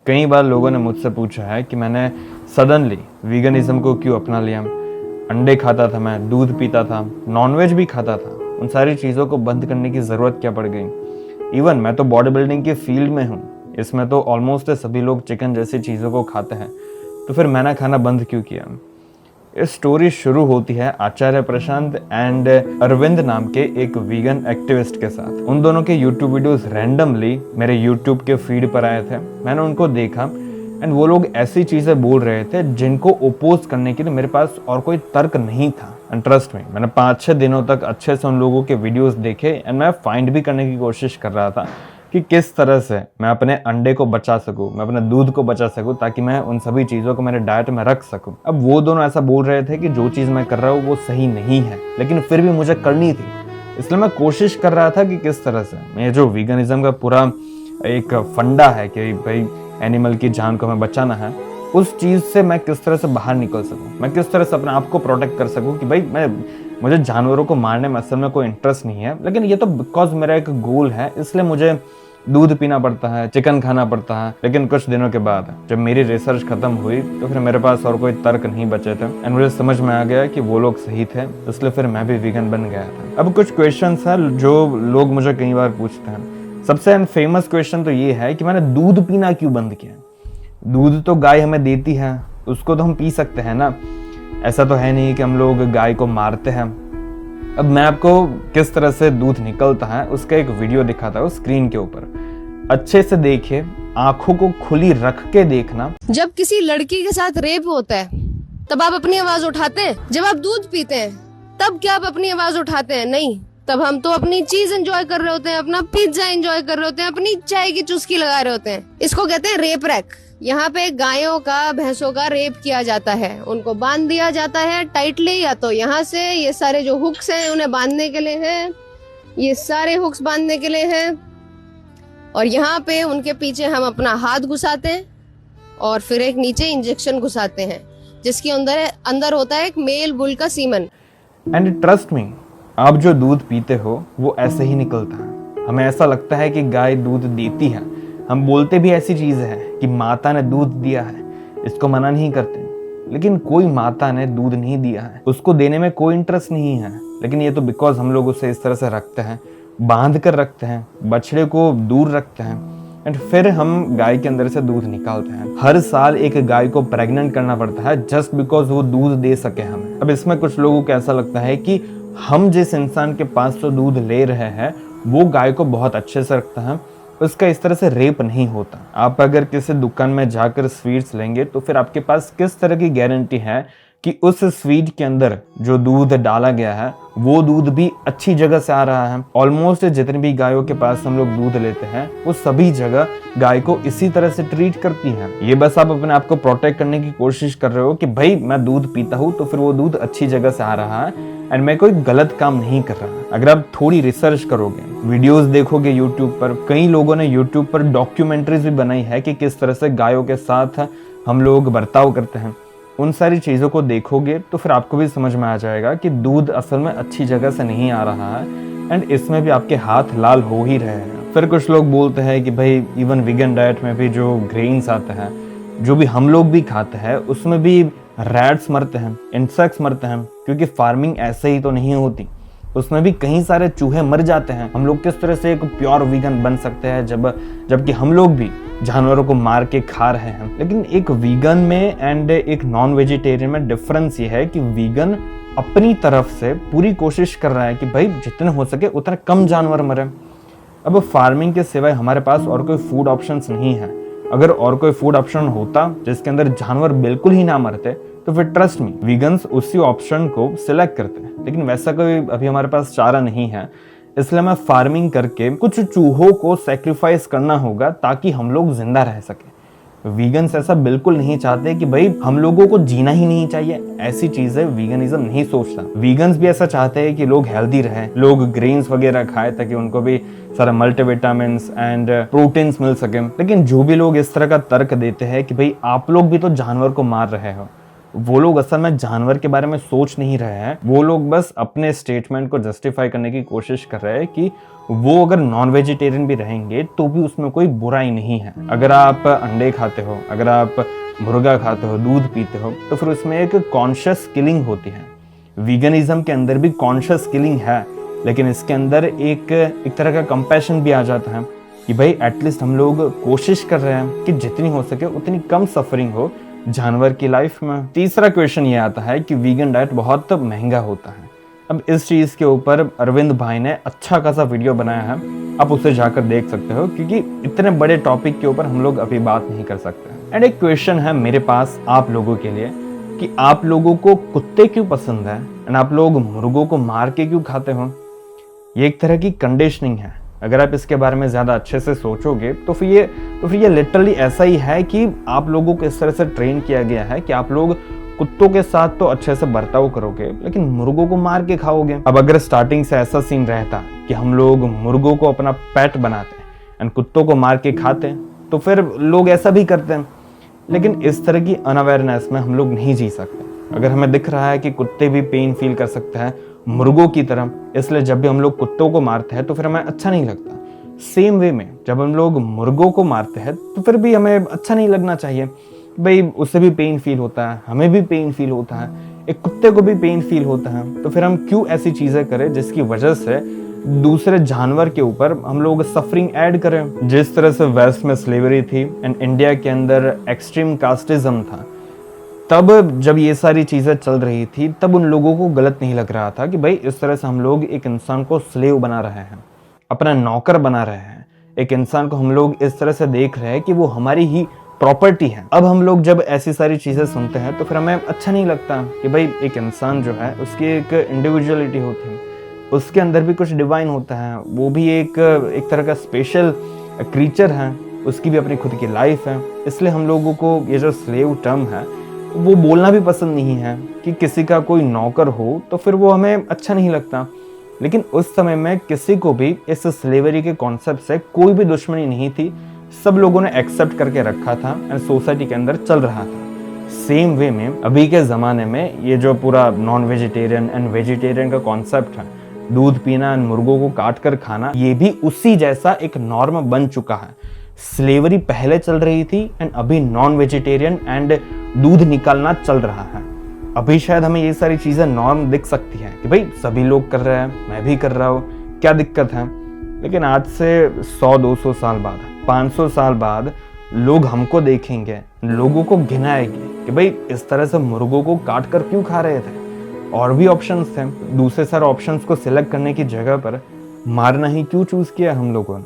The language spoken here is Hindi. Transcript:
कई बार लोगों ने मुझसे पूछा है कि मैंने सडनली वीगनिज्म को क्यों अपना लिया। अंडे खाता था मैं, दूध पीता था, नॉनवेज भी खाता था, उन सारी चीज़ों को बंद करने की ज़रूरत क्या पड़ गई। इवन मैं तो बॉडी बिल्डिंग के फील्ड में हूँ, इसमें तो ऑलमोस्ट सभी लोग चिकन जैसी चीज़ों को खाते हैं, तो फिर मैंने खाना बंद क्यों किया। इस स्टोरी शुरू होती है आचार्य प्रशांत एंड अरविंद नाम के एक वीगन एक्टिविस्ट के साथ। उन दोनों के यूट्यूब वीडियोस रैंडमली मेरे यूट्यूब के फीड पर आए थे। मैंने उनको देखा एंड वो लोग ऐसी चीज़ें बोल रहे थे जिनको ओपोज करने के लिए मेरे पास और कोई तर्क नहीं था। एंड ट्रस्ट में मैंने 5-6 दिनों तक अच्छे से उन लोगों के वीडियोस देखे एंड मैं फाइंड भी करने की कोशिश कर रहा था कि किस तरह से मैं अपने अंडे को बचा सकूं, मैं अपने दूध को बचा सकूं, ताकि मैं उन सभी चीज़ों को मेरे डाइट में रख सकूं। अब वो दोनों ऐसा बोल रहे थे कि जो चीज़ मैं कर रहा हूँ वो सही नहीं है, लेकिन फिर भी मुझे करनी थी। इसलिए मैं कोशिश कर रहा था कि किस तरह से मैं जो वीगनिज्म का पूरा एक फंडा है कि भाई एनिमल की जान को हमें बचाना है, उस चीज़ से मैं किस तरह से बाहर निकल सकूँ, मैं किस तरह से अपने आप को प्रोटेक्ट कर सकूँ कि भाई मुझे जानवरों को मारने में असल में कोई इंटरेस्ट नहीं है, लेकिन ये तो बिकॉज मेरा एक गोल है, इसलिए मुझे दूध पीना पड़ता है, चिकन खाना पड़ता है। लेकिन कुछ दिनों के बाद जब मेरी रिसर्च खत्म हुई तो फिर मेरे पास और कोई तर्क नहीं बचे थे एंड मुझे समझ में आ गया कि वो लोग सही थे, इसलिए फिर मैं भी वीगन बन गया था। अब कुछ क्वेश्चंस हैं जो लोग मुझे कई बार पूछते हैं। सबसे फेमस क्वेश्चन तो ये है कि मैंने दूध पीना क्यों बंद किया। दूध तो गाय हमें देती है, उसको तो हम पी सकते हैं ना। ऐसा तो है नहीं कि हम लोग गाय को मारते हैं। अब मैं आपको किस तरह से दूध निकलता है उसका एक वीडियो दिखाता हूँ स्क्रीन के ऊपर। अच्छे से देखिए, आंखों को खुली रख के देखना। जब किसी लड़की के साथ रेप होता है तब आप अपनी आवाज उठाते हैं? जब आप दूध पीते हैं तब क्या आप अपनी आवाज उठाते हैं? नहीं, तब हम तो अपनी चीज एंजॉय कर रहे होते हैं, अपना पिज्जा एंजॉय कर रहे होते हैं, अपनी चाय की चुस्की लगा रहे होते हैं। इसको कहते हैं रेप रैक। यहाँ पे गायों का, भैंसों का रेप किया जाता है, उनको बांध दिया जाता है टाइटली, या तो यहाँ से ये सारे जो हुक्स हैं उन्हें बांधने के लिए हैं, ये सारे हुक्स बांधने के लिए हैं, और यहाँ पे उनके पीछे हम अपना हाथ घुसाते हैं और फिर एक नीचे इंजेक्शन घुसाते हैं जिसके अंदर होता है एक मेल बुल का सीमन। एंड ट्रस्ट मी, आप जो दूध पीते हो वो ऐसे ही निकलता है। हमें ऐसा लगता है कि गाय दूध देती है, हम बोलते भी ऐसी चीज़ है कि माता ने दूध दिया है, इसको मना नहीं करते, लेकिन कोई माता ने दूध नहीं दिया है, उसको देने में कोई इंटरेस्ट नहीं है। लेकिन ये तो बिकॉज हम लोग उसे इस तरह से रखते हैं, बांध कर रखते हैं, बछड़े को दूर रखते हैं एंड फिर हम गाय के अंदर से दूध निकालते हैं। हर साल एक गाय को प्रेग्नेंट करना पड़ता है जस्ट बिकॉज वो दूध दे सके हमें। अब इसमें कुछ लोगों को ऐसा लगता है कि हम जिस इंसान के पास से दूध ले रहे हैं वो गाय को बहुत अच्छे से रखता है, उसका इस तरह से रेप नहीं होता। आप अगर किसी दुकान में जाकर स्वीट्स लेंगे तो फिर आपके पास किस तरह की गारंटी है कि उस स्वीट के अंदर जो दूध डाला गया है वो दूध भी अच्छी जगह से आ रहा है। ऑलमोस्ट जितनी भी गायों के पास हम लोग दूध लेते हैं वो सभी जगह गाय को इसी तरह से ट्रीट करती हैं। ये बस आप अपने आप को प्रोटेक्ट करने की कोशिश कर रहे हो कि भाई मैं दूध पीता हूँ तो फिर वो दूध अच्छी जगह से आ रहा है एंड मैं कोई गलत काम नहीं कर रहा। अगर आप थोड़ी रिसर्च करोगे, वीडियोस देखोगे यूट्यूब पर, कई लोगों ने यूट्यूब पर डॉक्यूमेंट्रीज भी बनाई है कि किस तरह से गायों के साथ हम लोग बर्ताव करते हैं। उन सारी चीज़ों को देखोगे तो फिर आपको भी समझ में आ जाएगा कि दूध असल में अच्छी जगह से नहीं आ रहा है एंड इसमें भी आपके हाथ लाल हो ही रहे हैं। फिर कुछ लोग बोलते हैं कि भाई इवन वीगन डाइट में भी जो ग्रेन्स आते हैं, जो भी हम लोग भी खाते हैं, उसमें भी रैट्स मरते हैं, इंसेक्ट्स मरते हैं, क्योंकि फार्मिंग ऐसे ही तो नहीं होती, उसमें भी कई सारे चूहे मर जाते हैं। हम लोग किस तरह से एक प्योर वीगन बन सकते हैं जबकि हम लोग भी जानवरों को मार के खा रहे हैं। लेकिन एक वीगन में एंड एक नॉन वेजिटेरियन में डिफरेंस ये है कि वीगन अपनी तरफ से पूरी कोशिश कर रहा है कि भाई जितने हो सके उतना कम जानवर मरे। अब फार्मिंग के सिवाय हमारे पास और कोई फूड ऑप्शंस नहीं है। अगर और कोई फूड ऑप्शन होता जिसके अंदर जानवर बिल्कुल ही ना मरते तो फिर ट्रस्ट मी वीगन्स उसी ऑप्शन को सिलेक्ट करते हैं, लेकिन वैसा कोई अभी हमारे पास चारा नहीं है। इसलिए हमें फार्मिंग करके कुछ चूहों को सैक्रिफाइस करना होगा ताकि हम लोग जिंदा रह सके। वीगन्स ऐसा बिल्कुल नहीं चाहते कि भाई हम लोगों को जीना ही नहीं चाहिए, ऐसी चीजें वीगनिज्म नहीं सोचता। वीगन्स भी ऐसा चाहते हैं कि लोग हेल्दी रहें, लोग ग्रेन्स वगैरह खाएं ताकि उनको भी सारा मल्टीविटामिन एंड प्रोटीन्स मिल सके। लेकिन जो भी लोग इस तरह का तर्क देते हैं कि भाई आप लोग भी तो जानवर को मार रहे हो, वो लोग असल में जानवर के बारे में सोच नहीं रहे हैं, वो लोग बस अपने स्टेटमेंट को जस्टिफाई करने की कोशिश कर रहे हैं कि वो अगर नॉन वेजिटेरियन भी रहेंगे तो भी उसमें कोई बुराई नहीं है। अगर आप अंडे खाते हो, अगर आप मुर्गा खाते हो, दूध पीते हो, तो फिर उसमें एक कॉन्शियस किलिंग होती है। वीगनिज्म के अंदर भी कॉन्शियस किलिंग है, लेकिन इसके अंदर एक तरह का कंपैशन भी आ जाता है कि भाई एटलीस्ट हम लोग कोशिश कर रहे हैं कि जितनी हो सके उतनी कम सफरिंग हो जानवर की लाइफ में। तीसरा क्वेश्चन ये आता है कि वीगन डाइट बहुत महंगा होता है। अब इस चीज के ऊपर अरविंद भाई ने अच्छा खासा वीडियो बनाया है, आप उसे जाकर देख सकते हो, क्योंकि इतने बड़े टॉपिक के ऊपर हम लोग अभी बात नहीं कर सकते। एंड एक क्वेश्चन है मेरे पास आप लोगों के लिए कि आप लोगों को कुत्ते क्यों पसंद है एंड आप लोग मुर्गों को मार के क्यों खाते हो? ये एक तरह की कंडीशनिंग है। अगर आप इसके बारे में ज्यादा अच्छे से सोचोगे तो फिर ये लिटरली ऐसा ही है कि आप लोगों को इस तरह से ट्रेन किया गया है कि आप लोग कुत्तों के साथ तो अच्छे से बर्ताव करोगे लेकिन मुर्गों को मार के खाओगे। अब अगर स्टार्टिंग से ऐसा सीन रहता कि हम लोग मुर्गों को अपना पेट बनाते एंड कुत्तों को मार के खाते तो फिर लोग ऐसा भी करते हैं, लेकिन इस तरह की अनअवेयरनेस में हम लोग नहीं जी सकते। अगर हमें दिख रहा है कि कुत्ते भी पेन फील कर सकते हैं मुर्गों की तरह, इसलिए जब भी हम लोग कुत्तों को मारते हैं तो फिर हमें अच्छा नहीं लगता। सेम वे में जब हम लोग मुर्गों को मारते हैं तो फिर भी हमें अच्छा नहीं लगना चाहिए। भाई उससे भी पेन फील होता है, हमें भी पेन फील होता है, एक कुत्ते को भी पेन फील होता है, तो फिर हम क्यों ऐसी चीजें करें जिसकी वजह से दूसरे जानवर के ऊपर हम लोग सफरिंग ऐड करें। जिस तरह से वेस्ट में स्लेवरी थी एंड इंडिया के अंदर एक्सट्रीम कास्टिज्म था, तब जब ये सारी चीजें चल रही थी तब उन लोगों को गलत नहीं लग रहा था कि भाई इस तरह से हम लोग एक इंसान को स्लेव बना रहे हैं, अपना नौकर बना रहे हैं। एक इंसान को हम लोग इस तरह से देख रहे हैं कि वो हमारी ही प्रॉपर्टी है। अब हम लोग जब ऐसी सारी चीजें सुनते हैं तो फिर हमें अच्छा नहीं लगता कि भाई एक इंसान जो है उसकी एक इंडिविजुअलिटी होती है, उसके अंदर भी कुछ डिवाइन होता है, वो भी एक तरह का स्पेशल क्रीचर है, उसकी भी अपनी खुद की लाइफ है। इसलिए हम लोगों को ये जो स्लेव टर्म है वो बोलना भी पसंद नहीं है कि किसी का कोई नौकर हो तो फिर वो हमें अच्छा नहीं लगता। लेकिन उस समय में किसी को भी इस स्लेवरी के कॉन्सेप्ट से कोई भी दुश्मनी नहीं थी, सब लोगों ने एक्सेप्ट करके रखा था एंड सोसाइटी के अंदर चल रहा था। सेम वे में अभी के ज़माने में ये जो पूरा नॉन वेजिटेरियन एंड वेजिटेरियन का कॉन्सेप्ट है, दूध पीना एंड मुर्गों को काट कर खाना, ये भी उसी जैसा एक नॉर्म बन चुका है। स्लेवरी पहले चल रही थी एंड अभी नॉन वेजिटेरियन एंड दूध निकालना चल रहा है। अभी शायद हमें ये सारी चीज़ें नॉर्म दिख सकती हैं कि भाई सभी लोग कर रहे हैं, मैं भी कर रहा हूँ, क्या दिक्कत है। लेकिन आज से 100-200 साल बाद, 500 साल बाद लोग हमको देखेंगे, लोगों को घिनाएंगे कि भाई इस तरह से मुर्गों को काट कर क्यों खा रहे थे। और भी ऑप्शंस थे, दूसरे सारे ऑप्शंस को सिलेक्ट करने की जगह पर मारना ही क्यों चूज किया हम लोगों ने।